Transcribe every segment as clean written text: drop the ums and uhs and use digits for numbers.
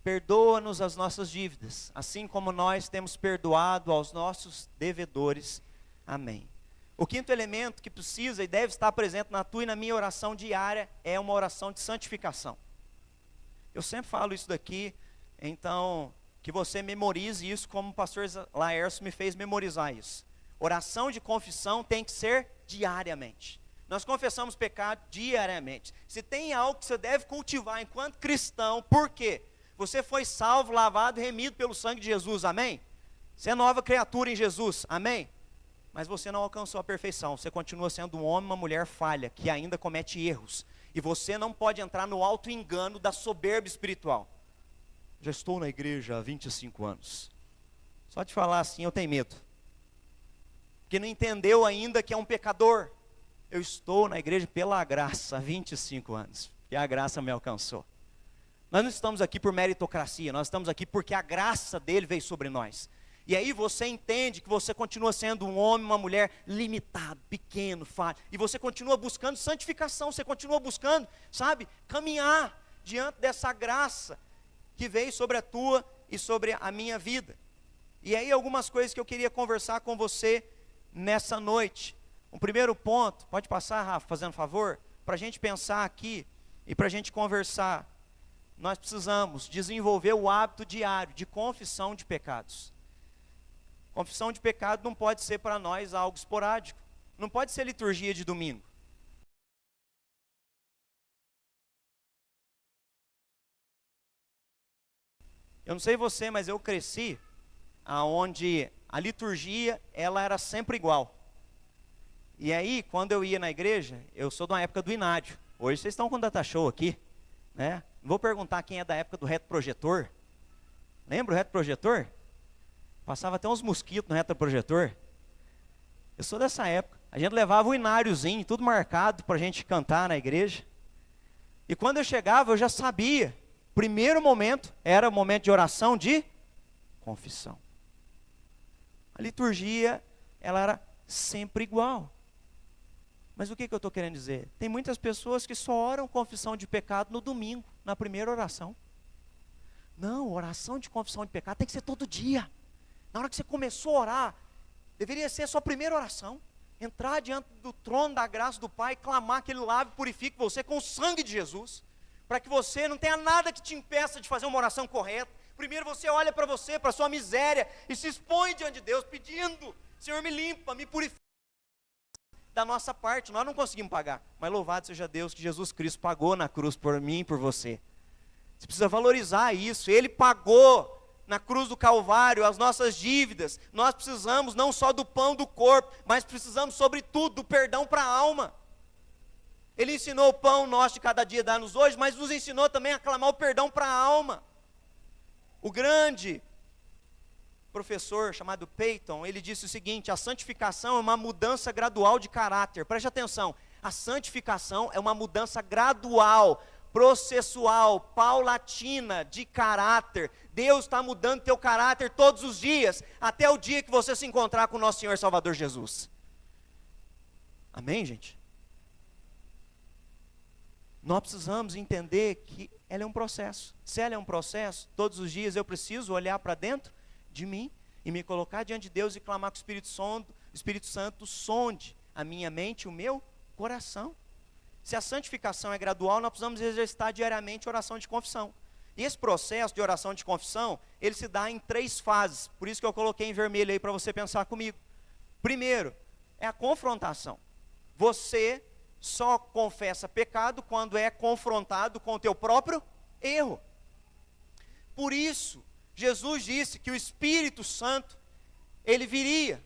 perdoa-nos as nossas dívidas, assim como nós temos perdoado aos nossos devedores. Amém. O quinto elemento que precisa e deve estar presente na tua e na minha oração diária é uma oração de santificação. Eu sempre falo isso daqui, então, que você memorize isso como o pastor Laércio me fez memorizar isso. Oração de confissão tem que ser diariamente. Nós confessamos pecado diariamente. Se tem algo que você deve cultivar enquanto cristão, por quê? Você foi salvo, lavado e remido pelo sangue de Jesus, amém? Você é nova criatura em Jesus, amém? Mas você não alcançou a perfeição, você continua sendo um homem, uma mulher falha, que ainda comete erros. E você não pode entrar no auto-engano da soberba espiritual. Já estou na igreja há 25 anos. Só de falar assim eu tenho medo. Porque não entendeu ainda que é um pecador. Eu estou na igreja pela graça há 25 anos. E a graça me alcançou. Nós não estamos aqui por meritocracia, nós estamos aqui porque a graça dele veio sobre nós. E aí você entende que você continua sendo um homem, uma mulher limitado, pequeno, falho. E você continua buscando santificação, você continua buscando, sabe, caminhar diante dessa graça que veio sobre a tua e sobre a minha vida. E aí algumas coisas que eu queria conversar com você nessa noite. O primeiro ponto, pode passar, Rafa, fazendo favor, para a gente pensar aqui e para a gente conversar. Nós precisamos desenvolver o hábito diário de confissão de pecados. Confissão de pecado não pode ser para nós algo esporádico. Não pode ser liturgia de domingo. Eu não sei você, mas eu cresci aonde a liturgia ela era sempre igual. E aí, quando eu ia na igreja, eu sou da época do Inádio. Hoje vocês estão com data show aqui, né? Não vou perguntar quem é da época do retroprojetor. Lembra o retroprojetor? Passava até uns mosquitos no retroprojetor. Eu sou dessa época. A gente levava o ináriozinho, tudo marcado para a gente cantar na igreja. E quando eu chegava, eu já sabia. Primeiro momento era o momento de oração de confissão. A liturgia, ela era sempre igual. Mas o que eu estou querendo dizer? Tem muitas pessoas que só oram confissão de pecado no domingo, na primeira oração. Não, oração de confissão de pecado tem que ser todo dia. Na hora que você começou a orar, deveria ser a sua primeira oração. Entrar diante do trono da graça do Pai, clamar que Ele lave e purifique você com o sangue de Jesus. Para que você não tenha nada que te impeça de fazer uma oração correta. Primeiro você olha para você, para a sua miséria, e se expõe diante de Deus, pedindo: Senhor, me limpa, me purifica. Da nossa parte, nós não conseguimos pagar. Mas louvado seja Deus que Jesus Cristo pagou na cruz por mim e por você. Você precisa valorizar isso. Ele pagou na cruz do Calvário as nossas dívidas. Nós precisamos não só do pão do corpo, mas precisamos sobretudo do perdão para a alma. Ele ensinou o pão nosso de cada dia dá-nos hoje, mas nos ensinou também a clamar o perdão para a alma. O grande professor chamado Peyton, ele disse o seguinte: a santificação é uma mudança gradual de caráter. Preste atenção, a santificação é uma mudança gradual, processual, paulatina de caráter. Deus está mudando teu caráter todos os dias, até o dia que você se encontrar com o nosso Senhor e Salvador Jesus. Amém, gente? Nós precisamos entender que ela é um processo. Se ela é um processo, todos os dias eu preciso olhar para dentro de mim e me colocar diante de Deus e clamar que o Espírito Santo sonde a minha mente e o meu coração. Se a santificação é gradual, nós precisamos exercitar diariamente a oração de confissão. E esse processo de oração de confissão, ele se dá em 3 fases. Por isso que eu coloquei em vermelho aí para você pensar comigo. Primeiro, é a confrontação. Você só confessa pecado quando é confrontado com o teu próprio erro. Por isso, Jesus disse que o Espírito Santo, ele viria.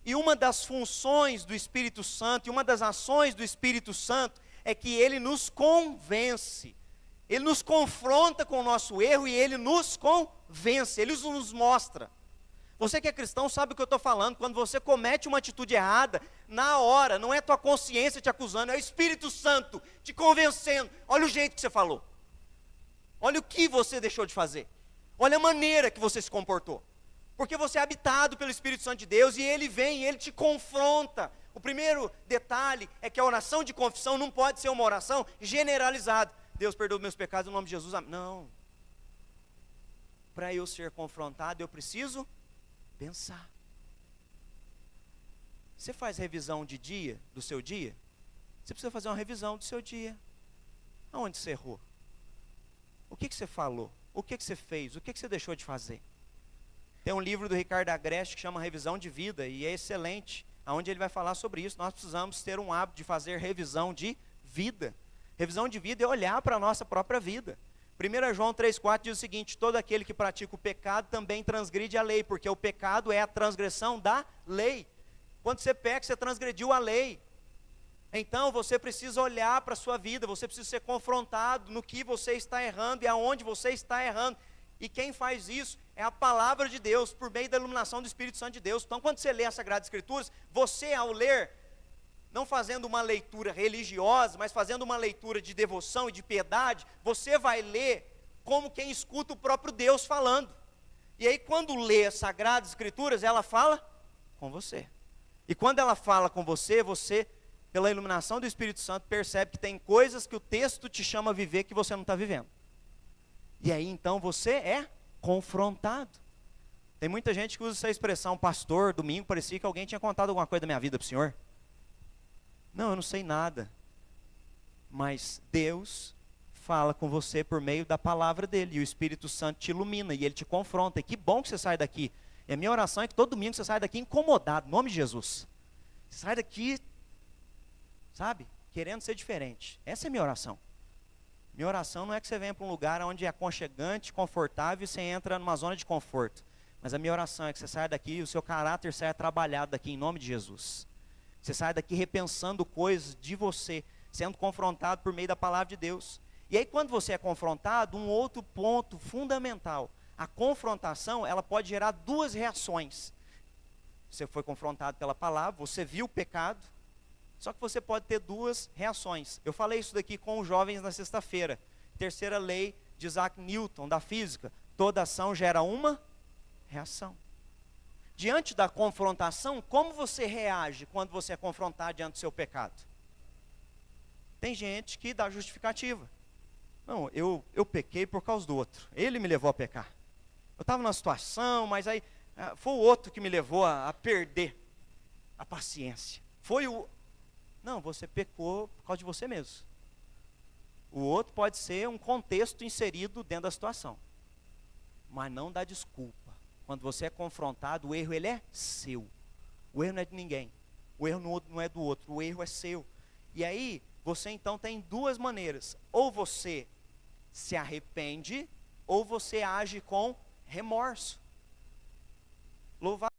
E uma das funções do Espírito Santo, e uma das ações do Espírito Santo, é que ele nos convence. Ele nos confronta com o nosso erro e ele nos convence, ele nos mostra. Você que é cristão sabe o que eu estou falando. Quando você comete uma atitude errada, na hora, não é tua consciência te acusando, é o Espírito Santo te convencendo. Olha o jeito que você falou. Olha o que você deixou de fazer. Olha a maneira que você se comportou. Porque você é habitado pelo Espírito Santo de Deus e ele vem e ele te confronta. O primeiro detalhe é que a oração de confissão não pode ser uma oração generalizada. Deus perdoa meus pecados em nome de Jesus. Não. para eu ser confrontado, eu preciso pensar. Você faz revisão de dia, do seu dia? Você precisa fazer uma revisão do seu dia. Aonde você errou? O que você falou? O que você fez? O que você deixou de fazer? Tem um livro do Ricardo Agreste que chama Revisão de Vida, e é excelente, onde ele vai falar sobre isso. Nós precisamos ter um hábito de fazer revisão de vida. Revisão de vida é olhar para a nossa própria vida. 1 João 3,4 diz o seguinte: todo aquele que pratica o pecado também transgride a lei, porque o pecado é a transgressão da lei. Quando você peca, você transgrediu a lei. Então você precisa olhar para a sua vida, você precisa ser confrontado no que você está errando e aonde você está errando. E quem faz isso é a palavra de Deus, por meio da iluminação do Espírito Santo de Deus. Então quando você lê as Sagradas Escrituras, você ao ler, não fazendo uma leitura religiosa, mas fazendo uma leitura de devoção e de piedade, você vai ler como quem escuta o próprio Deus falando. E aí quando lê as Sagradas Escrituras, ela fala com você. E quando ela fala com você, você, pela iluminação do Espírito Santo, percebe que tem coisas que o texto te chama a viver que você não está vivendo. E aí então você é confrontado. Tem muita gente que usa essa expressão: pastor, domingo parecia que alguém tinha contado alguma coisa da minha vida para o senhor. Não, eu não sei nada. Mas Deus fala com você por meio da palavra dele, e o Espírito Santo te ilumina, e ele te confronta. E que bom que você sai daqui. E a minha oração é que todo domingo você saia daqui incomodado, em nome de Jesus. Sai daqui, sabe, querendo ser diferente. Essa é a minha oração. Minha oração não é que você venha para um lugar onde é aconchegante, confortável, e você entra numa zona de conforto. Mas a minha oração é que você saia daqui e o seu caráter saia trabalhado daqui, em nome de Jesus. Você saia daqui repensando coisas de você, sendo confrontado por meio da palavra de Deus. E aí quando você é confrontado, um outro ponto fundamental: a confrontação, ela pode gerar duas reações. Você foi confrontado pela palavra, você viu o pecado, só que você pode ter duas reações. Eu falei isso daqui com os jovens na sexta-feira. Terceira lei de Isaac Newton, da física: toda ação gera uma reação. Diante da confrontação, como você reage quando você é confrontado diante do seu pecado? Tem gente que dá justificativa. Não, eu pequei por causa do outro, ele me levou a pecar. Eu estava numa situação, mas aí foi o outro que me levou a perder a paciência. Não, você pecou por causa de você mesmo. O outro pode ser um contexto inserido dentro da situação, mas não dá desculpa. Quando você é confrontado, o erro ele é seu. O erro não é de ninguém. O erro não é do outro, o erro é seu. E aí, você então tem duas maneiras: ou você se arrepende, ou você age com remorso. Louvado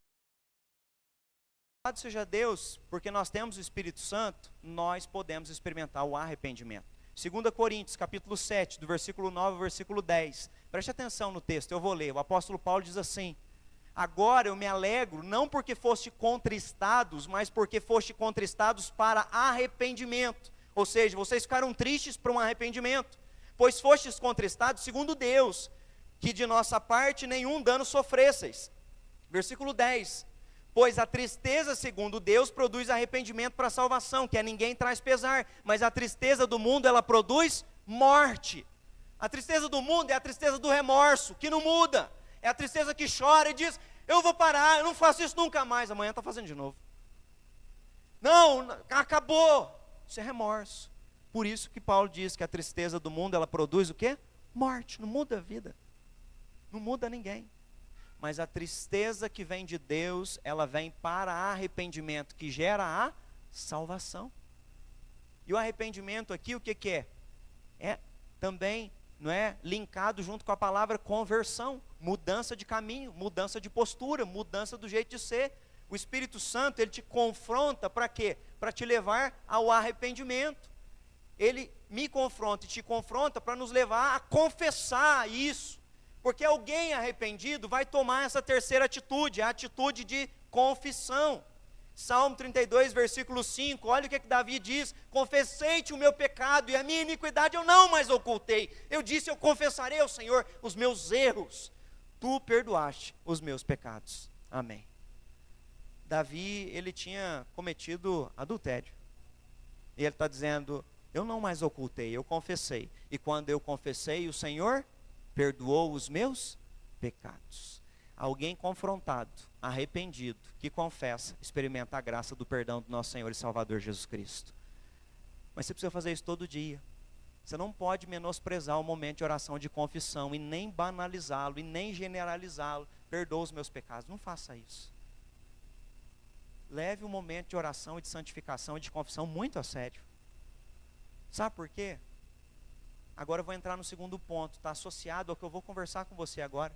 seja Deus, porque nós temos o Espírito Santo, nós podemos experimentar o arrependimento. 2 Coríntios, capítulo 7, do versículo 9 ao versículo 10. Preste atenção no texto, eu vou ler. O apóstolo Paulo diz assim: agora eu me alegro, não porque foste contristados, mas porque foste contristados para arrependimento. Ou seja, vocês ficaram tristes para um arrependimento, pois fostes contristados segundo Deus, que de nossa parte nenhum dano sofresseis. Versículo 10. Pois a tristeza segundo Deus produz arrependimento para a salvação, que a ninguém traz pesar, mas a tristeza do mundo, ela produz morte. A tristeza do mundo é a tristeza do remorso, que não muda. É a tristeza que chora e diz: eu vou parar, eu não faço isso nunca mais. Amanhã está fazendo de novo. Não, acabou. Isso é remorso. Por isso que Paulo diz que a tristeza do mundo, ela produz o quê? Morte. Não muda a vida. Não muda ninguém. Mas a tristeza que vem de Deus, ela vem para arrependimento, que gera a salvação. E o arrependimento aqui, o que é? É também, não é, linkado junto com a palavra conversão, mudança de caminho, mudança de postura, mudança do jeito de ser. O Espírito Santo, ele te confronta para quê? Para te levar ao arrependimento. Ele me confronta e te confronta para nos levar a confessar isso. Porque alguém arrependido vai tomar essa terceira atitude, a atitude de confissão. Salmo 32, versículo 5, olha o que Davi diz: confessei-te o meu pecado e a minha iniquidade eu não mais ocultei. Eu disse, eu confessarei ao Senhor os meus erros. Tu perdoaste os meus pecados. Amém. Davi, ele tinha cometido adultério. E ele está dizendo, eu não mais ocultei, eu confessei. E quando eu confessei, o Senhor perdoou os meus pecados. Alguém confrontado, arrependido, que confessa, experimenta a graça do perdão do nosso Senhor e Salvador Jesus Cristo. Mas você precisa fazer isso todo dia. Você não pode menosprezar o momento de oração de confissão e nem banalizá-lo e nem generalizá-lo. Perdoa os meus pecados. Não faça isso. Leve o momento de oração e de santificação e de confissão muito a sério. Sabe por quê? Agora eu vou entrar no segundo ponto. Está associado ao que eu vou conversar com você agora.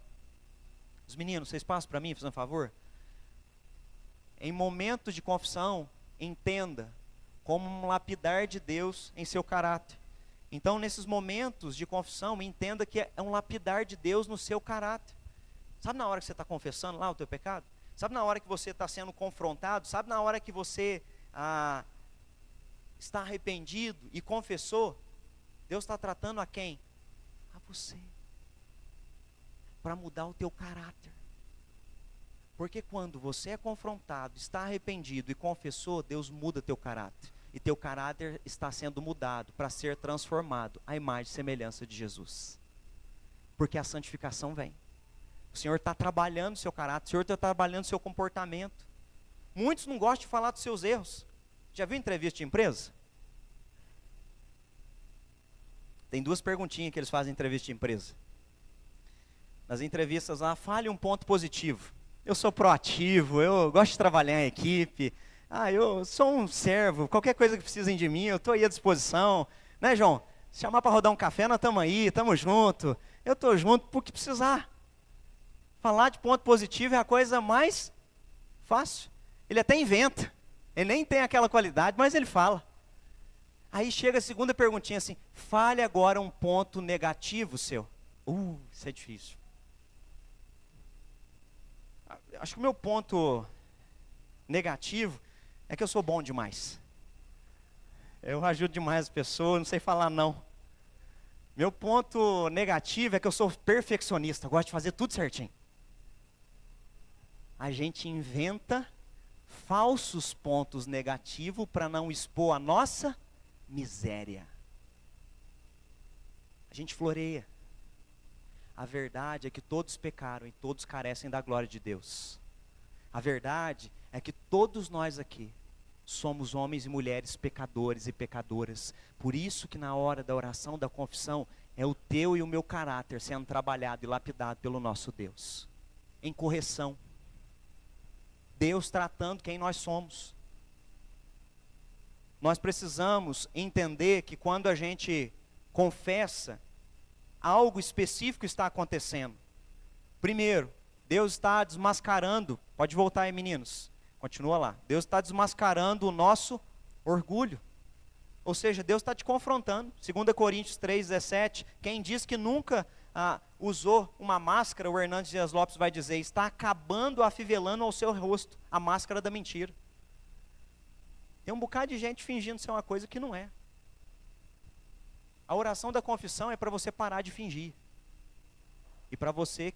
Os meninos, vocês passam para mim, fazendo um favor? Em momentos de confissão, entenda como um lapidar de Deus em seu caráter. Então, nesses momentos de confissão, entenda que é um lapidar de Deus no seu caráter. Sabe na hora que você está confessando lá o teu pecado? Sabe na hora que você está sendo confrontado? Sabe na hora que você está arrependido e confessou? Deus está tratando a quem? A você. Para mudar o teu caráter. Porque quando você é confrontado, está arrependido e confessou, Deus muda teu caráter. E teu caráter está sendo mudado para ser transformado à imagem e semelhança de Jesus. Porque a santificação vem. O Senhor está trabalhando o seu caráter, o Senhor está trabalhando o seu comportamento. Muitos não gostam de falar dos seus erros. Já viu entrevista de empresa? Tem 2 perguntinhas que eles fazem em entrevista de empresa. Nas entrevistas lá, fale um ponto positivo. Eu sou proativo, eu gosto de trabalhar em equipe. Eu sou um servo, qualquer coisa que precisem de mim, eu estou aí à disposição. Né, João? Se chamar para rodar um café, nós estamos aí, estamos juntos. Eu estou junto por que precisar. Falar de ponto positivo é a coisa mais fácil. Ele até inventa. Ele nem tem aquela qualidade, mas ele fala. Aí chega a segunda perguntinha assim, fale agora um ponto negativo seu. Isso é difícil. Acho que o meu ponto negativo é que eu sou bom demais. Eu ajudo demais as pessoas, não sei falar não. Meu ponto negativo é que eu sou perfeccionista, gosto de fazer tudo certinho. A gente inventa falsos pontos negativos para não expor a nossa miséria. A gente floreia. A verdade é que todos pecaram e todos carecem da glória de Deus. A verdade é que todos nós aqui somos homens e mulheres pecadores e pecadoras. Por isso que na hora da oração, da confissão, é o teu e o meu caráter sendo trabalhado e lapidado pelo nosso Deus. Em correção. Deus tratando quem nós somos. Nós precisamos entender que quando a gente confessa, algo específico está acontecendo. Primeiro, Deus está desmascarando, pode voltar aí meninos, continua lá. Deus está desmascarando o nosso orgulho. Ou seja, Deus está te confrontando. 2 Coríntios 3,17, quem diz que nunca usou uma máscara, o Hernandes Dias Lopes vai dizer, está acabando afivelando ao seu rosto a máscara da mentira. Tem um bocado de gente fingindo ser uma coisa que não é. A oração da confissão é para você parar de fingir. E para você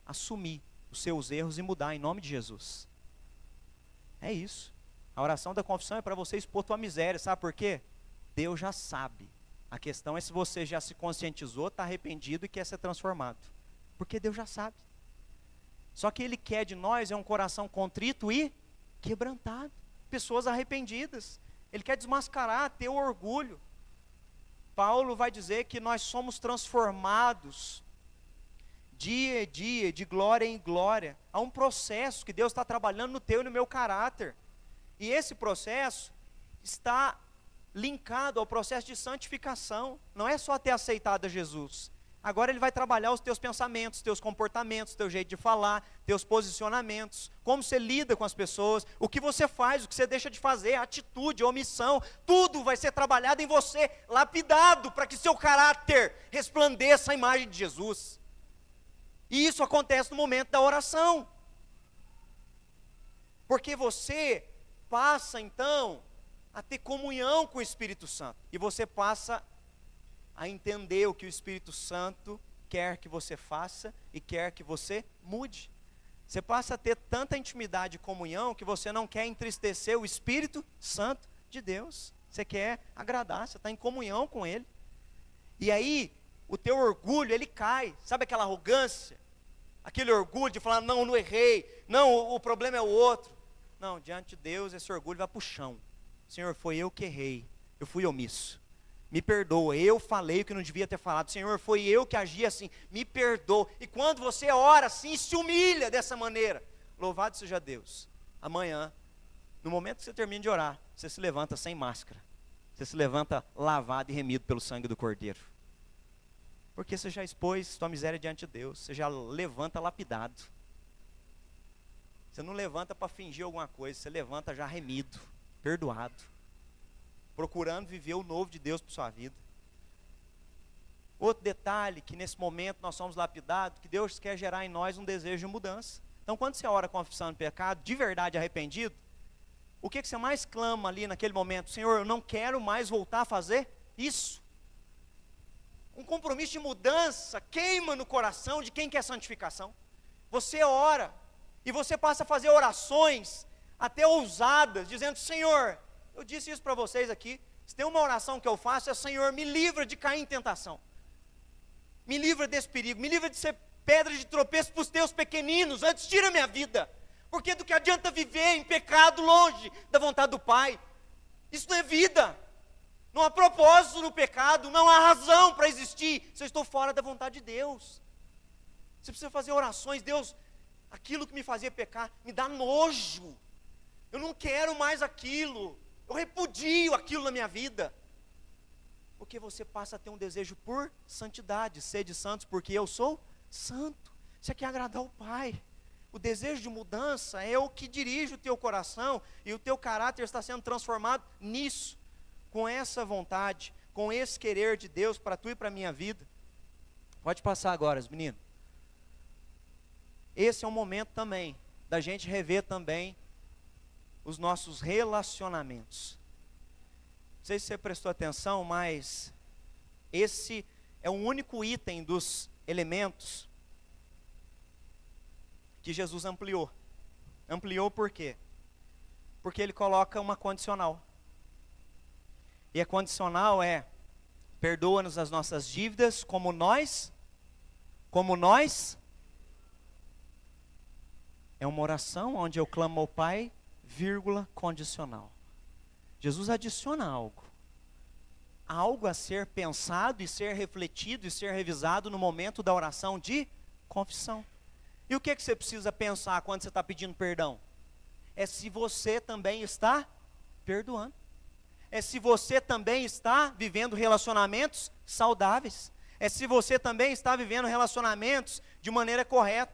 assumir os seus erros e mudar em nome de Jesus. É isso. A oração da confissão é para você expor tua miséria. Sabe por quê? Deus já sabe. A questão é se você já se conscientizou, está arrependido e quer ser transformado. Porque Deus já sabe. Só que Ele quer de nós é um coração contrito e quebrantado. Pessoas arrependidas. Ele quer desmascarar teu orgulho. Paulo vai dizer que nós somos transformados dia a dia, de glória em glória. Há um processo que Deus está trabalhando no teu e no meu caráter. E esse processo está linkado ao processo de santificação. Não é só ter aceitado a Jesus. Agora Ele vai trabalhar os teus pensamentos, teus comportamentos, teu jeito de falar, teus posicionamentos, como você lida com as pessoas, o que você faz, o que você deixa de fazer, a atitude, a omissão, tudo vai ser trabalhado em você, lapidado, para que seu caráter resplandeça a imagem de Jesus. E isso acontece no momento da oração. Porque você passa então a ter comunhão com o Espírito Santo, e você passa a entender o que o Espírito Santo quer que você faça e quer que você mude. Você passa a ter tanta intimidade e comunhão que você não quer entristecer o Espírito Santo de Deus. Você quer agradar, você está em comunhão com Ele. E aí, o teu orgulho, ele cai. Sabe aquela arrogância? aquele orgulho de falar, não, não errei, não, o problema é o outro. Não, diante de Deus esse orgulho vai para o chão. Senhor, foi eu que errei, eu fui omisso. Me perdoa, eu falei o que não devia ter falado. Senhor, foi eu que agi assim, me perdoa. E quando você ora assim, se humilha dessa maneira, louvado seja Deus. Amanhã, no momento que você termina de orar, você se levanta sem máscara. Você se levanta lavado e remido pelo sangue do Cordeiro. Porque você já expôs sua miséria diante de Deus. Você já levanta lapidado. Você não levanta para fingir alguma coisa. Você levanta já remido, perdoado, procurando viver o novo de Deus para sua vida. Outro detalhe, que nesse momento nós somos lapidados, que Deus quer gerar em nós um desejo de mudança. Então quando você ora confessando pecado, de verdade arrependido, o que você mais clama ali naquele momento? Senhor, eu não quero mais voltar a fazer isso. Um compromisso de mudança queima no coração de quem quer santificação. Você ora, e você passa a fazer orações, até ousadas, dizendo, Senhor, eu disse isso para vocês aqui, se tem uma oração que eu faço, é Senhor, me livra de cair em tentação. Me livra desse perigo, me livra de ser pedra de tropeço para os teus pequeninos, antes tira minha vida. Porque do que adianta viver em pecado longe da vontade do Pai? Isso não é vida. Não há propósito no pecado, não há razão para existir se eu estou fora da vontade de Deus. Você precisa fazer orações, Deus, aquilo que me fazia pecar, me dá nojo. Eu não quero mais aquilo. Eu repudio aquilo na minha vida. Porque você passa a ter um desejo por santidade. Sede santos porque eu sou santo. Você quer agradar o Pai. O desejo de mudança é o que dirige o teu coração. E o teu caráter está sendo transformado nisso. Com essa vontade, com esse querer de Deus para tu e para a minha vida. Pode passar agora, meninos. Esse é um momento também, da gente rever também os nossos relacionamentos. Não sei se você prestou atenção, mas esse é o único item dos elementos que Jesus ampliou. Ampliou por quê? Porque ele coloca uma condicional. E a condicional é, perdoa-nos as nossas dívidas como nós, é uma oração onde eu clamo ao Pai, vírgula, condicional. Jesus adiciona algo a ser pensado e ser refletido e ser revisado no momento da oração de confissão. E o que você precisa pensar quando você está pedindo perdão? É se você também está perdoando. É se você também está vivendo relacionamentos saudáveis. É se você também está vivendo relacionamentos de maneira correta.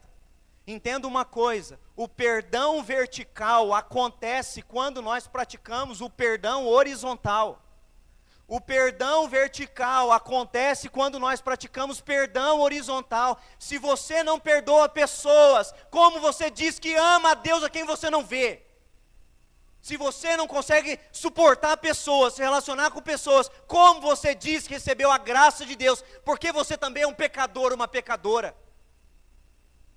Entenda uma coisa, o perdão vertical acontece quando nós praticamos o perdão horizontal. O perdão vertical acontece quando nós praticamos perdão horizontal. Se você não perdoa pessoas, como você diz que ama a Deus a quem você não vê? Se você não consegue suportar pessoas, se relacionar com pessoas, como você diz que recebeu a graça de Deus? Porque você também é um pecador, uma pecadora.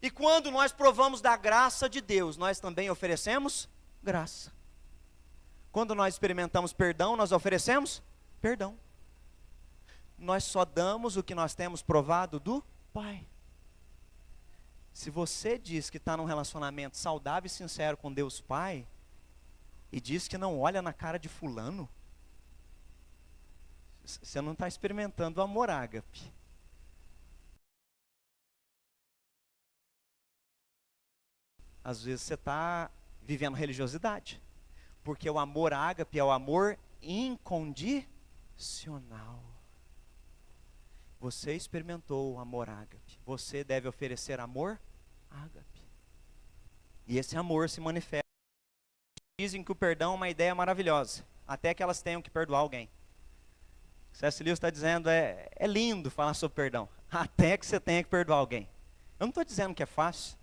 E quando nós provamos da graça de Deus, nós também oferecemos graça. Quando nós experimentamos perdão, nós oferecemos perdão. Nós só damos o que nós temos provado do Pai. Se você diz que está num relacionamento saudável e sincero com Deus Pai, e diz que não olha na cara de fulano, você não está experimentando o amor ágape. Às vezes você está vivendo religiosidade, porque o amor ágape é o amor incondicional. Você experimentou o amor ágape, você deve oferecer amor ágape. E esse amor se manifesta. Dizem que o perdão é uma ideia maravilhosa, até que elas tenham que perdoar alguém. C.S. Lewis está dizendo, é lindo falar sobre perdão, até que você tenha que perdoar alguém. Eu não estou dizendo que é fácil,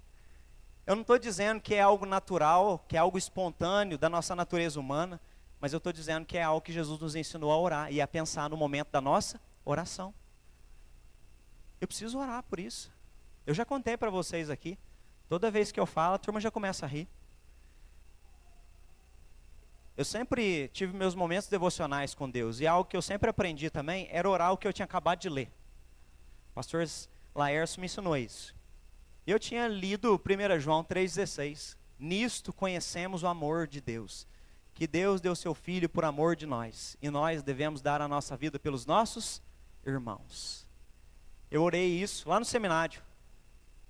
eu não estou dizendo que é algo natural, que é algo espontâneo da nossa natureza humana, mas eu estou dizendo que é algo que Jesus nos ensinou a orar e a pensar no momento da nossa oração. Eu preciso orar por isso. Eu já contei para vocês aqui, toda vez que eu falo, a turma já começa a rir. Eu sempre tive meus momentos devocionais com Deus, e algo que eu sempre aprendi também era orar o que eu tinha acabado de ler. O pastor Laércio me ensinou isso. Eu tinha lido 1 João 3,16. Nisto conhecemos o amor de Deus, que Deus deu seu Filho por amor de nós, e nós devemos dar a nossa vida pelos nossos irmãos. Eu orei isso lá no seminário,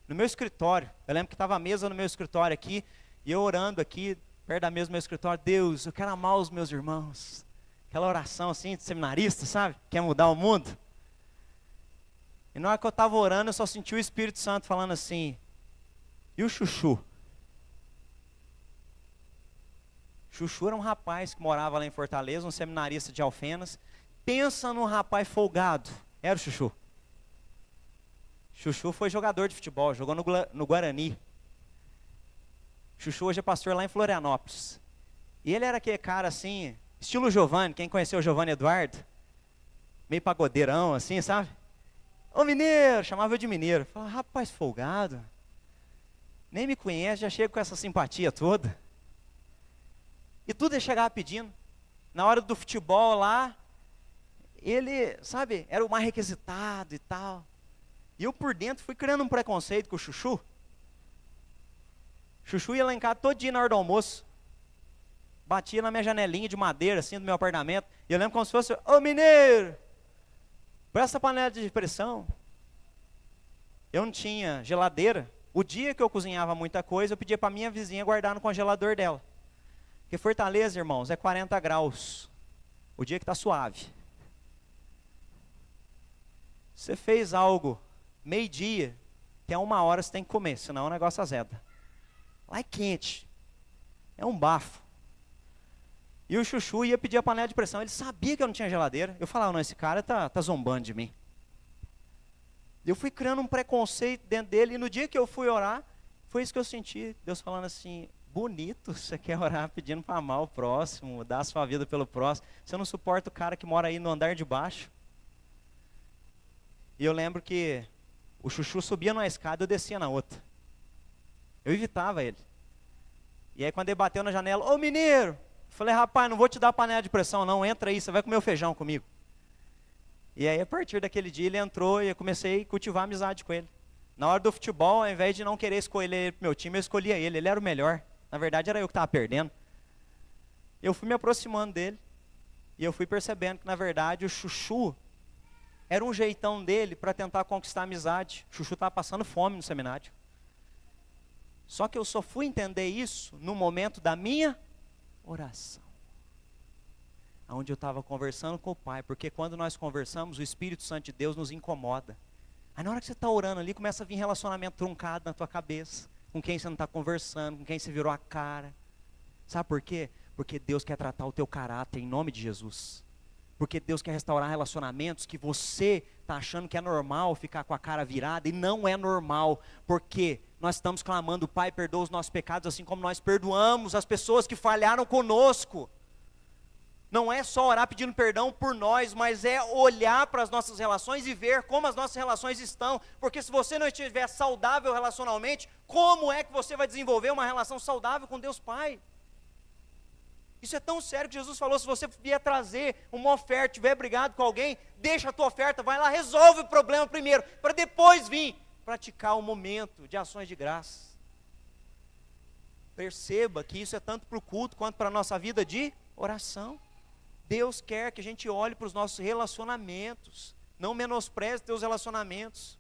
no meu escritório. Eu lembro que estava a mesa no meu escritório aqui, e eu orando aqui, perto da mesa do meu escritório: Deus, eu quero amar os meus irmãos. Aquela oração assim de seminarista, sabe? Quer mudar o mundo. E na hora que eu estava orando, eu só senti o Espírito Santo falando assim: e o Chuchu? Chuchu era um rapaz que morava lá em Fortaleza, um seminarista de Alfenas. Pensa num rapaz folgado. Era o Chuchu. Chuchu foi jogador de futebol, jogou no Guarani. Chuchu hoje é pastor lá em Florianópolis. E ele era aquele cara assim, estilo Giovanni. Quem conheceu o Giovanni Eduardo? Meio pagodeirão assim, sabe? Ô mineiro, chamava eu de mineiro. Falava: rapaz folgado, nem me conhece, já chega com essa simpatia toda. E tudo ele chegava pedindo. Na hora do futebol lá, ele, sabe, era o mais requisitado e tal. E eu por dentro fui criando um preconceito com o Chuchu. Chuchu ia lá em casa todo dia na hora do almoço. Batia na minha janelinha de madeira, assim, do meu apartamento. E eu lembro como se fosse: ô mineiro, presta panela de pressão. Eu não tinha geladeira. O dia que eu cozinhava muita coisa, eu pedia para minha vizinha guardar no congelador dela. Porque Fortaleza, irmãos, é 40 graus. O dia que está suave. Você fez algo meio-dia, até 1 hora você tem que comer, senão o negócio azeda. Lá é quente. É um bafo. E o Chuchu ia pedir a panela de pressão. Ele sabia que eu não tinha geladeira. Eu falava: não, esse cara tá zombando de mim. Eu fui criando um preconceito dentro dele. E no dia que eu fui orar, foi isso que eu senti. Deus falando assim: bonito, você quer orar pedindo para amar o próximo, dar a sua vida pelo próximo. Você não suporta o cara que mora aí no andar de baixo. E eu lembro que o Chuchu subia numa escada, eu descia na outra. Eu evitava ele. E aí quando ele bateu na janela: ô mineiro, eu falei: rapaz, não vou te dar panela de pressão não, entra aí, você vai comer o feijão comigo. E aí a partir daquele dia ele entrou e eu comecei a cultivar amizade com ele. Na hora do futebol, ao invés de não querer escolher ele pro meu time, eu escolhia ele, ele era o melhor. Na verdade era eu que estava perdendo. Eu fui me aproximando dele, e eu fui percebendo que na verdade o Chuchu era um jeitão dele para tentar conquistar a amizade. O Chuchu estava passando fome no seminário. Só que eu só fui entender isso no momento da minha oração. Onde eu estava conversando com o Pai. Porque quando nós conversamos, o Espírito Santo de Deus nos incomoda. Aí na hora que você está orando ali, começa a vir relacionamento truncado na tua cabeça. Com quem você não está conversando, com quem você virou a cara. Sabe por quê? Porque Deus quer tratar o teu caráter em nome de Jesus. Porque Deus quer restaurar relacionamentos que você está achando que é normal ficar com a cara virada. E não é normal. Porque nós estamos clamando: Pai, perdoa os nossos pecados, assim como nós perdoamos as pessoas que falharam conosco. Não é só orar pedindo perdão por nós, mas é olhar para as nossas relações e ver como as nossas relações estão. Porque se você não estiver saudável relacionalmente, como é que você vai desenvolver uma relação saudável com Deus Pai? Isso é tão sério que Jesus falou: se você vier trazer uma oferta, tiver brigado com alguém, deixa a tua oferta, vai lá, resolve o problema primeiro, para depois vir praticar o momento de ações de graça. Perceba que isso é tanto para o culto quanto para a nossa vida de oração. Deus quer que a gente olhe para os nossos relacionamentos. Não menospreze teus relacionamentos.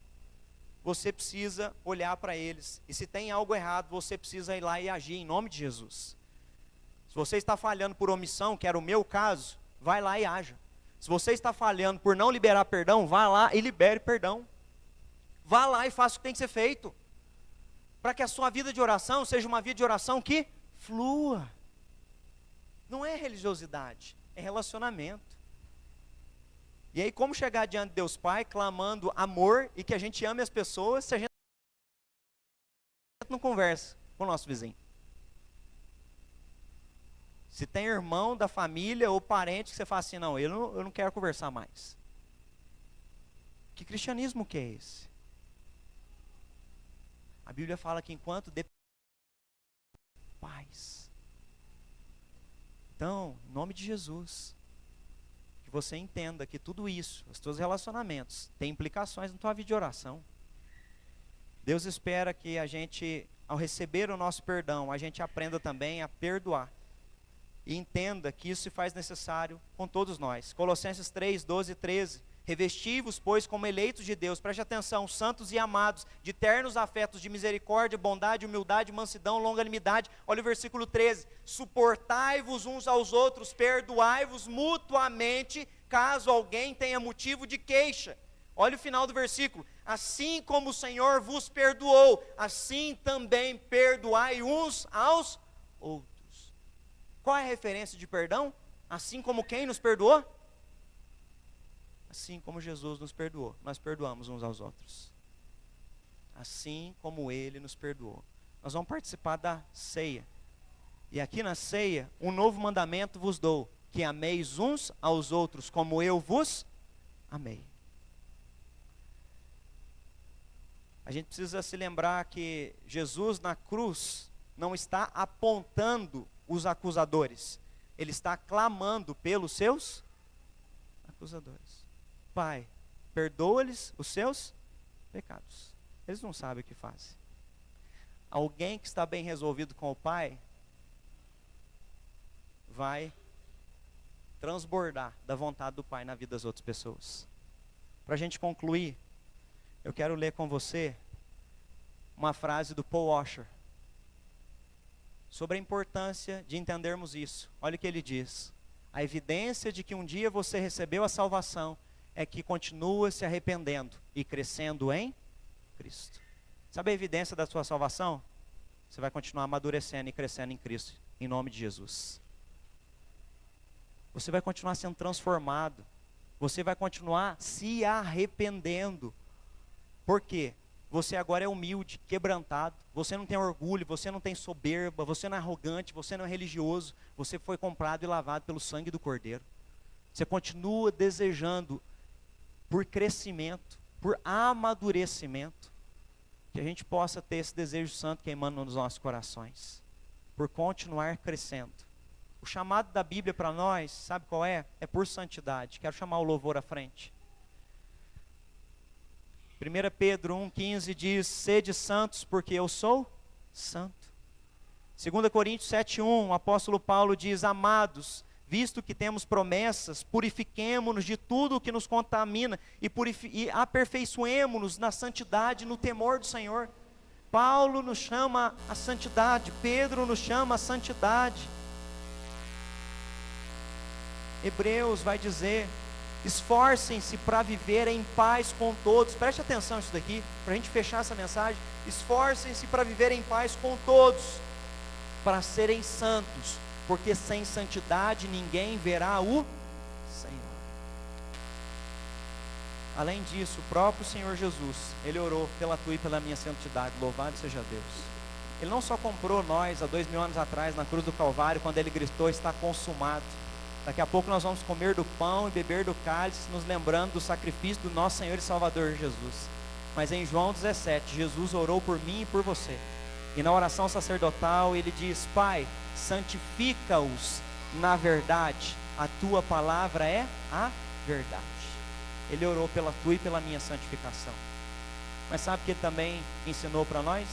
Você precisa olhar para eles. E se tem algo errado, você precisa ir lá e agir em nome de Jesus. Se você está falhando por omissão, que era o meu caso, vai lá e haja. Se você está falhando por não liberar perdão, vá lá e libere perdão. Vá lá e faça o que tem que ser feito. Para que a sua vida de oração seja uma vida de oração que flua. Não é religiosidade, é relacionamento. E aí como chegar diante de Deus Pai clamando amor e que a gente ame as pessoas se a gente não conversa com o nosso vizinho? Se tem irmão da família ou parente que você fala assim: não, eu não quero conversar mais. Que cristianismo que é esse? A Bíblia fala que enquanto paz. Então, em nome de Jesus, que você entenda que tudo isso, os teus relacionamentos, tem implicações na tua vida de oração. Deus espera que a gente, ao receber o nosso perdão, a gente aprenda também a perdoar. E entenda que isso se faz necessário com todos nós. Colossenses 3, 12 e 13. Revesti-vos, pois, como eleitos de Deus, preste atenção, santos e amados, de ternos afetos de misericórdia, bondade, humildade, mansidão, longanimidade. Olha o versículo 13. Suportai-vos uns aos outros, perdoai-vos mutuamente, caso alguém tenha motivo de queixa. Olha o final do versículo. Assim como o Senhor vos perdoou, assim também perdoai uns aos outros. Qual é a referência de perdão? Assim como quem nos perdoou? Assim como Jesus nos perdoou, nós perdoamos uns aos outros. Assim como Ele nos perdoou. Nós vamos participar da ceia. E aqui na ceia, um novo mandamento vos dou, que ameis uns aos outros como eu vos amei. A gente precisa se lembrar que Jesus na cruz não está apontando os acusadores. Ele está clamando pelos seus acusadores. Pai, perdoa-lhes os seus pecados. Eles não sabem o que fazem. Alguém que está bem resolvido com o Pai vai transbordar da vontade do Pai na vida das outras pessoas. Para a gente concluir, eu quero ler com você uma frase do Paul Washer sobre a importância de entendermos isso. Olha o que ele diz: a evidência de que um dia você recebeu a salvação é que continua se arrependendo e crescendo em Cristo. Sabe a evidência da sua salvação? Você vai continuar amadurecendo e crescendo em Cristo, em nome de Jesus. Você vai continuar sendo transformado. Você vai continuar se arrependendo. Por quê? Você agora é humilde, quebrantado. Você não tem orgulho, você não tem soberba, você não é arrogante, você não é religioso. Você foi comprado e lavado pelo sangue do Cordeiro. Você continua desejando por crescimento, por amadurecimento, que a gente possa ter esse desejo santo queimando nos nossos corações, por continuar crescendo. O chamado da Bíblia para nós, sabe qual é? É por santidade. Quero chamar o louvor à frente. 1 Pedro 1,15 diz: sede santos porque eu sou santo. 2 Coríntios 7,1, o apóstolo Paulo diz: amados, visto que temos promessas, purifiquemo-nos de tudo o que nos contamina e aperfeiçoemo-nos na santidade, no temor do Senhor. Paulo nos chama à santidade, Pedro nos chama à santidade. Hebreus vai dizer: esforcem-se para viver em paz com todos. Preste atenção nisso daqui, para a gente fechar essa mensagem. Esforcem-se para viver em paz com todos, para serem santos, porque sem santidade ninguém verá o Senhor. Além disso, o próprio Senhor Jesus, Ele orou pela tua e pela minha santidade. Louvado seja Deus. Ele não só comprou nós há 2000 anos atrás na cruz do Calvário, quando Ele gritou: está consumado. Daqui a pouco nós vamos comer do pão e beber do cálice, nos lembrando do sacrifício do nosso Senhor e Salvador Jesus. Mas em João 17, Jesus orou por mim e por você. E na oração sacerdotal Ele diz: Pai, santifica-os na verdade, a tua palavra é a verdade. Ele orou pela tua e pela minha santificação. Mas sabe o que Ele também ensinou para nós?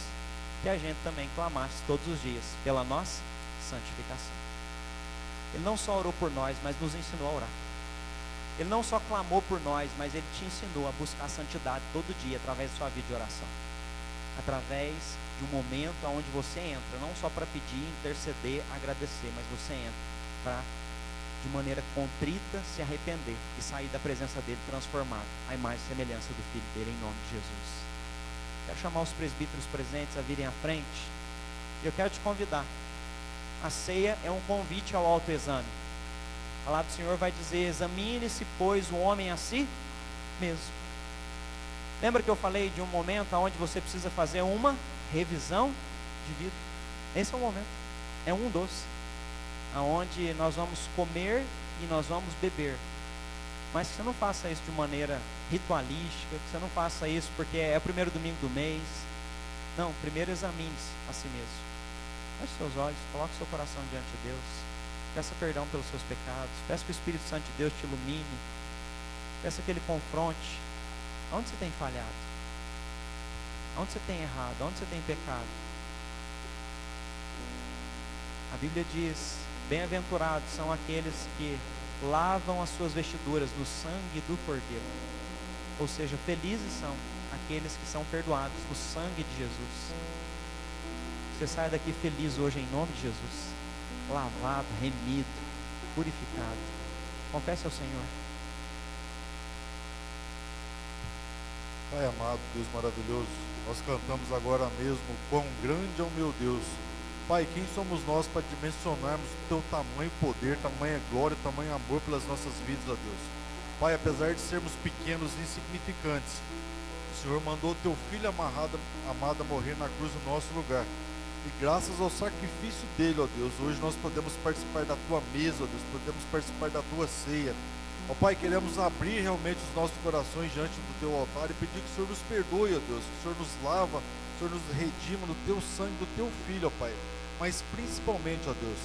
Que a gente também clamasse todos os dias pela nossa santificação. Ele não só orou por nós, mas nos ensinou a orar. Ele não só clamou por nós, mas Ele te ensinou a buscar a santidade todo dia, através da sua vida de oração. Através de um momento onde você entra, não só para pedir, interceder, agradecer, mas você entra para, de maneira contrita, se arrepender e sair da presença dEle transformado, à imagem e semelhança do Filho dEle, em nome de Jesus. Quero chamar os presbíteros presentes a virem à frente, e eu quero te convidar. A ceia é um convite ao autoexame. A palavra do Senhor vai dizer: examine-se, pois, o homem a si mesmo. Lembra que eu falei de um momento onde você precisa fazer uma revisão de vida? Esse é o momento. É um dos, aonde nós vamos comer e nós vamos beber. Mas que você não faça isso de maneira ritualística, que você não faça isso porque é o primeiro domingo do mês. Não, primeiro examine-se a si mesmo. Feche seus olhos, coloque seu coração diante de Deus. Peça perdão pelos seus pecados. Peça que o Espírito Santo de Deus te ilumine. Peça que Ele confronte. Onde você tem falhado? Onde você tem errado? Onde você tem pecado? A Bíblia diz: bem-aventurados são aqueles que lavam as suas vestiduras no sangue do Cordeiro. Ou seja, felizes são aqueles que são perdoados no sangue de Jesus. Você sai daqui feliz hoje em nome de Jesus, lavado, remido, purificado. Confesse ao Senhor. Pai amado, Deus maravilhoso, nós cantamos agora mesmo: quão grande é o meu Deus. Pai, quem somos nós para dimensionarmos o teu tamanho poder, tamanha glória, tamanho amor pelas nossas vidas, ó Deus. Pai, apesar de sermos pequenos e insignificantes, o Senhor mandou o teu filho amado morrer na cruz no nosso lugar. E graças ao sacrifício dele, ó Deus, hoje nós podemos participar da tua mesa, ó Deus, podemos participar da tua ceia. Ó Pai, queremos abrir realmente os nossos corações diante do teu altar e pedir que o Senhor nos perdoe, ó Deus, que o Senhor nos lava, que o Senhor nos redima no teu sangue do teu filho, ó Pai. Mas principalmente, ó Deus,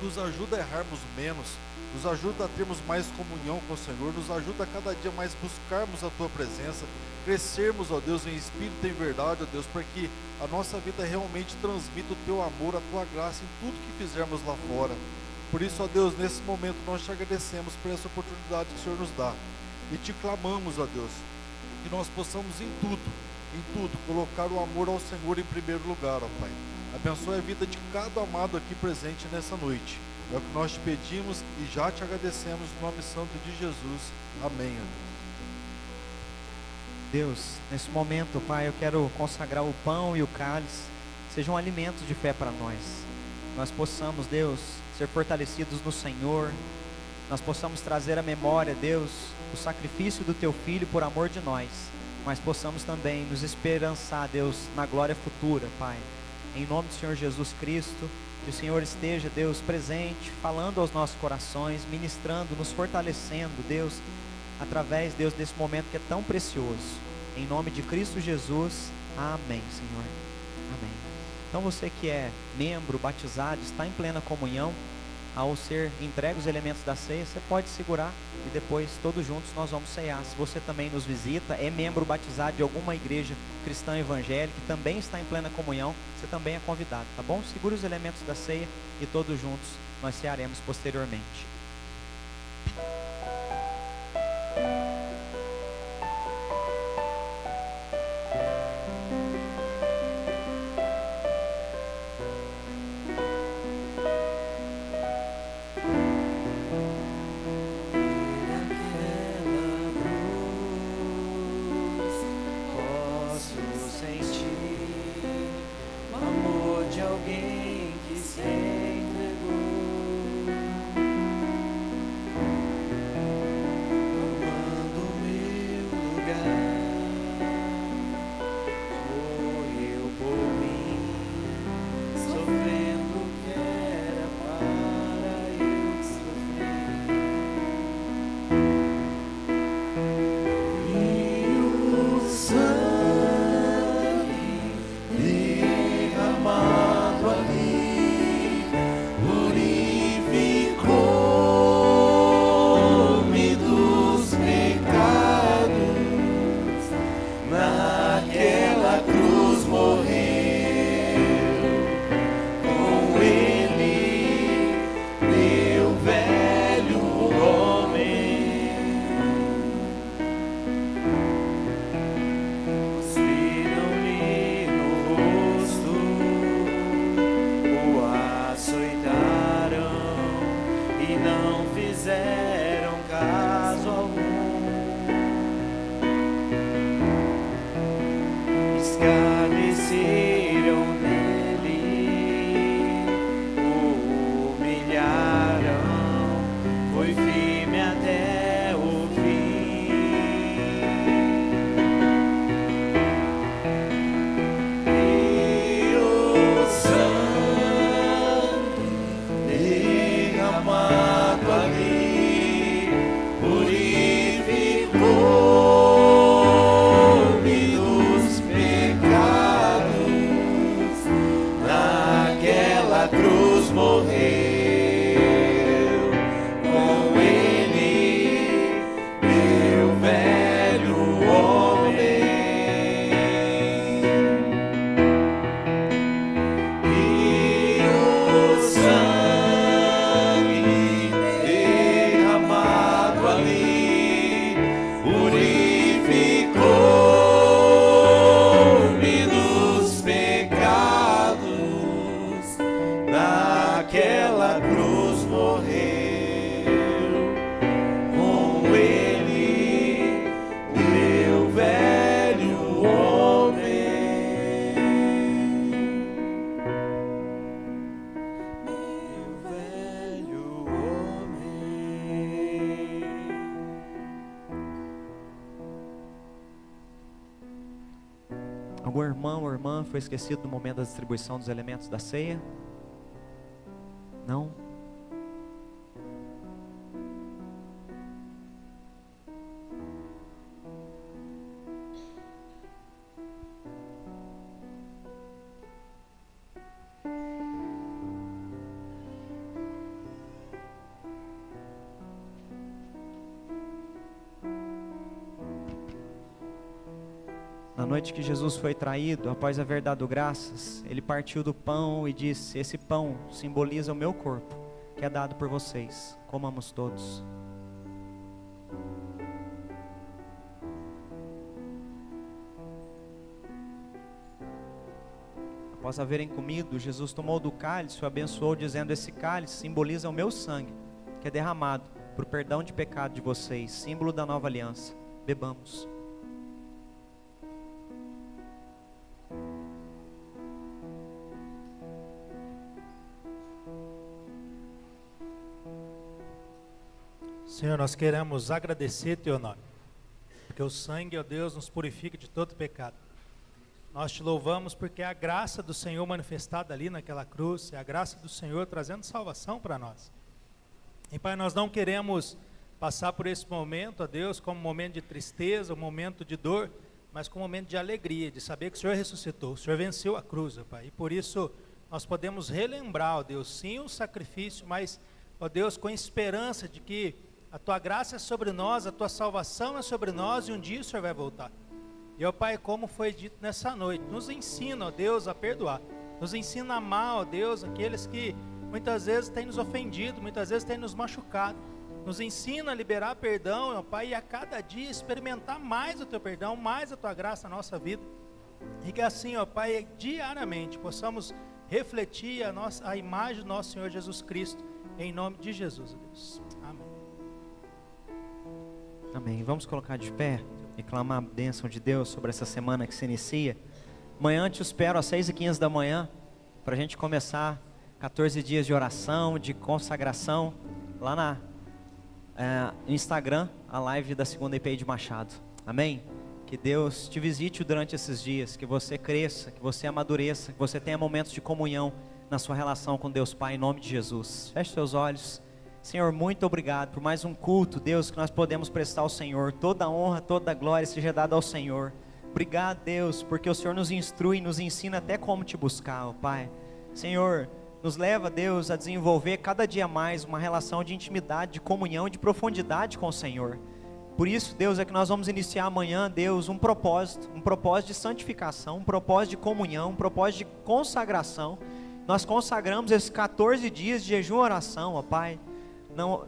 nos ajuda a errarmos menos, nos ajuda a termos mais comunhão com o Senhor, nos ajuda a cada dia mais buscarmos a tua presença, crescermos, ó Deus, em espírito e em verdade, ó Deus, para que a nossa vida realmente transmita o teu amor, a tua graça em tudo que fizermos lá fora. Por isso, ó Deus, nesse momento nós te agradecemos por essa oportunidade que o Senhor nos dá e te clamamos, ó Deus, que nós possamos em tudo, colocar o amor ao Senhor em primeiro lugar, ó Pai. Abençoe a vida de cada amado aqui presente nessa noite. É o que nós te pedimos e já te agradecemos no nome santo de Jesus. Amém. Deus, nesse momento, Pai, eu quero consagrar o pão e o cálice, sejam alimentos de fé para nós. Nós possamos, Deus, ser fortalecidos no Senhor. Nós possamos trazer à memória, Deus, o sacrifício do teu Filho por amor de nós. Mas possamos também nos esperançar, Deus, na glória futura, Pai. Em nome do Senhor Jesus Cristo, que o Senhor esteja, Deus, presente, falando aos nossos corações, ministrando, nos fortalecendo, Deus, através, Deus, desse momento que é tão precioso. Em nome de Cristo Jesus, amém, Senhor. Amém. Então você que é membro, batizado, está em plena comunhão, ao ser entregue os elementos da ceia, você pode segurar e depois todos juntos nós vamos ceiar. Se você também nos visita, é membro batizado de alguma igreja cristã evangélica que também está em plena comunhão, você também é convidado, tá bom? Segure os elementos da ceia e todos juntos nós cearemos posteriormente. Purificou-me dos pecados Algum irmão ou irmã foi esquecido no momento da distribuição dos elementos da ceia? Não? Na noite que Jesus foi traído, após haver dado graças, ele partiu do pão e disse: esse pão simboliza o meu corpo, que é dado por vocês. Comamos todos. Após haverem comido, Jesus tomou do cálice, o abençoou, dizendo: esse cálice simboliza o meu sangue, que é derramado por perdão de pecado de vocês, símbolo da nova aliança. Bebamos. Senhor, nós queremos agradecer Teu nome, porque o sangue, ó Deus, nos purifica de todo pecado. Nós Te louvamos porque é a graça do Senhor manifestada ali naquela cruz, é a graça do Senhor trazendo salvação para nós. E Pai, nós não queremos passar por esse momento, ó Deus, como um momento de tristeza, um momento de dor, mas como um momento de alegria, de saber que o Senhor ressuscitou, o Senhor venceu a cruz, ó Pai. E por isso nós podemos relembrar, ó Deus, sim o sacrifício, mas, ó Deus, com esperança de que a Tua graça é sobre nós, a Tua salvação é sobre nós e um dia o Senhor vai voltar. E, ó Pai, como foi dito nessa noite, nos ensina, ó Deus, a perdoar. Nos ensina a amar, ó Deus, aqueles que muitas vezes têm nos ofendido, muitas vezes têm nos machucado. Nos ensina a liberar perdão, ó Pai, e a cada dia experimentar mais o Teu perdão, mais a Tua graça na nossa vida. E que assim, ó Pai, diariamente possamos refletir a imagem do nosso Senhor Jesus Cristo, em nome de Jesus, ó Deus. Amém. Amém. Vamos colocar de pé e clamar a bênção de Deus sobre essa semana que se inicia. Amanhã te espero às 6h15 da manhã, para a gente começar 14 dias de oração, de consagração, lá no Instagram, a live da segunda IPI de Machado. Amém? Que Deus te visite durante esses dias, que você cresça, que você amadureça, que você tenha momentos de comunhão na sua relação com Deus Pai, em nome de Jesus. Feche seus olhos. Senhor, muito obrigado por mais um culto, Deus, que nós podemos prestar ao Senhor. Toda a honra, toda a glória seja dada ao Senhor. Obrigado, Deus, porque o Senhor nos instrui, nos ensina até como te buscar, ó Pai. Senhor, nos leva, Deus, a desenvolver cada dia mais uma relação de intimidade, de comunhão, de profundidade com o Senhor. Por isso, Deus, é que nós vamos iniciar amanhã, Deus, um propósito de santificação, um propósito de comunhão, um propósito de consagração. Nós consagramos esses 14 dias de jejum e oração, ó Pai.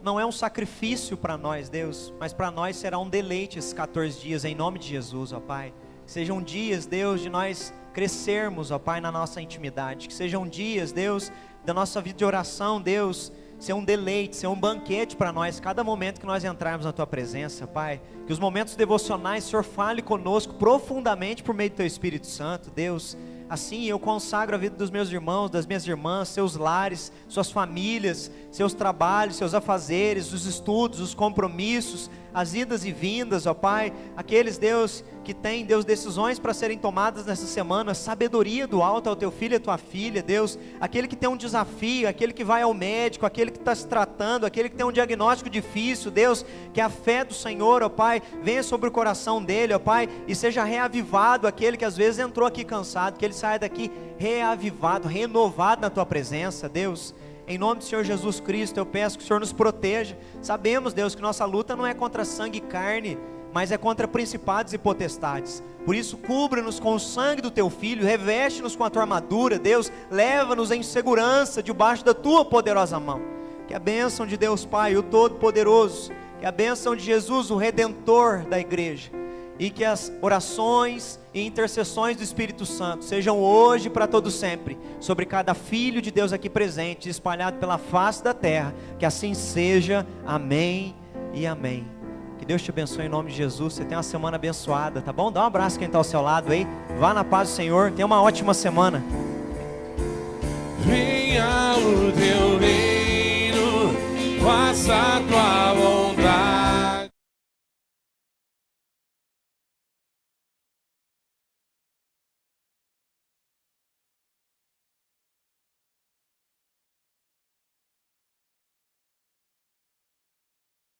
Não é um sacrifício para nós, Deus, mas para nós será um deleite esses 14 dias, em nome de Jesus, ó Pai. Que sejam dias, Deus, de nós crescermos, ó Pai, na nossa intimidade. Que sejam dias, Deus, da nossa vida de oração, Deus, ser um deleite, ser um banquete para nós, cada momento que nós entrarmos na Tua presença, Pai. Que os momentos devocionais, Senhor, fale conosco profundamente por meio do Teu Espírito Santo, Deus. Assim eu consagro a vida dos meus irmãos, das minhas irmãs, seus lares, suas famílias, seus trabalhos, seus afazeres, os estudos, os compromissos, as idas e vindas, ó Pai. Aqueles, Deus, que têm, Deus, decisões para serem tomadas nessa semana, sabedoria do alto ao Teu filho e à Tua filha, Deus. Aquele que tem um desafio, aquele que vai ao médico, aquele que está se tratando, aquele que tem um diagnóstico difícil, Deus, que a fé do Senhor, ó Pai, venha sobre o coração dele, ó Pai, e seja reavivado aquele que às vezes entrou aqui cansado, que ele saia daqui reavivado, renovado na Tua presença, Deus. Em nome do Senhor Jesus Cristo, eu peço que o Senhor nos proteja. Sabemos, Deus, que nossa luta não é contra sangue e carne, mas é contra principados e potestades. Por isso, cubra-nos com o sangue do Teu Filho, reveste-nos com a Tua armadura, Deus, leva-nos em segurança debaixo da Tua poderosa mão. Que a bênção de Deus Pai, o Todo-Poderoso, que a bênção de Jesus, o Redentor da igreja, e que as orações e intercessões do Espírito Santo sejam hoje para todo sempre, sobre cada filho de Deus aqui presente, espalhado pela face da terra. Que assim seja, amém e amém. Que Deus te abençoe em nome de Jesus. Você tem uma semana abençoada, tá bom? Dá um abraço quem está ao seu lado aí. Vá na paz do Senhor, tenha uma ótima semana. Venha o Teu reino, faça a Tua